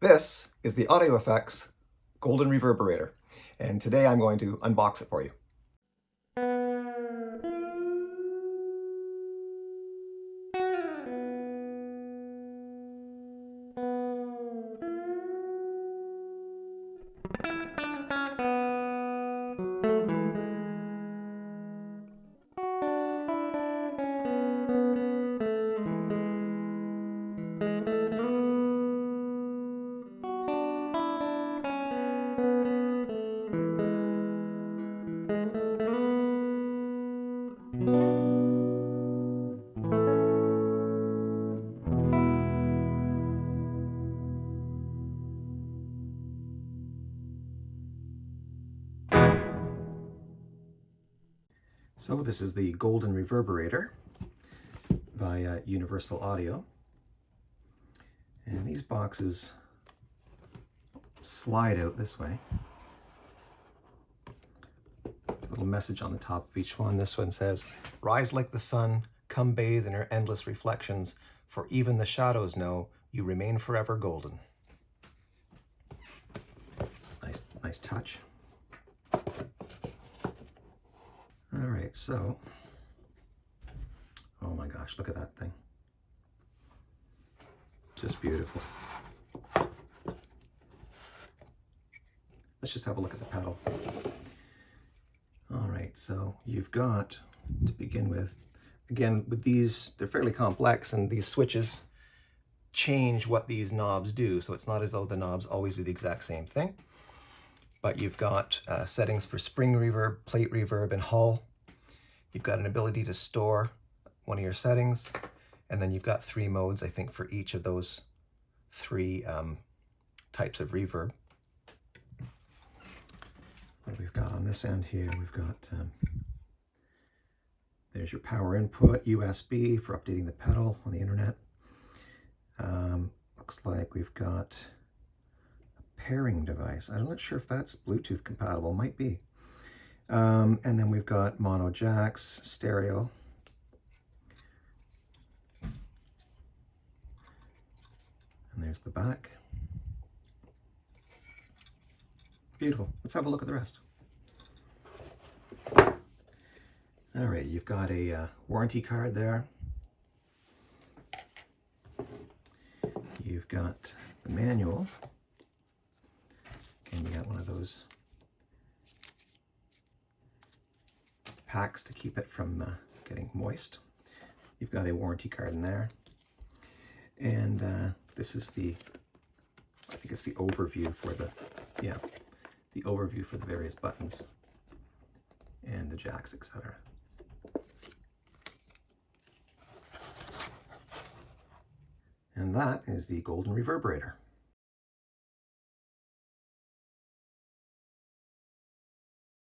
This is the Audio Effects Golden Reverberator, and today I'm going to unbox it for you. So this is the Golden Reverberator by Universal Audio. And these boxes slide out this way. There's a little message on the top of each one. This one says, "Rise like the sun, come bathe in her endless reflections, for even the shadows know you remain forever golden." It's nice touch. All right, so, oh my gosh, look at that thing. Just beautiful. Let's just have a look at the pedal. All right, so you've got, to begin with, again, with these, they're fairly complex, and these switches change what these knobs do. So it's not as though the knobs always do the exact same thing. But you've got settings for spring reverb, plate reverb, and hull. You've got an ability to store one of your settings, and then you've got 3 modes, I think, for each of those 3 types of reverb. What we've got on this end here, we've got, there's your power input, USB for updating the pedal on the internet. Looks like we've got pairing device. I'm not sure if that's Bluetooth compatible, might be. And then we've got mono jacks, stereo. And there's the back. Beautiful. Let's have a look at the rest. All right, you've got a warranty card there. You've got the manual. And you got one of those packs to keep it from getting moist. You've got a warranty card in there. And this is the, I think it's the overview for the, yeah, the overview for the various buttons and the jacks, etc. And that is the Golden Reverberator.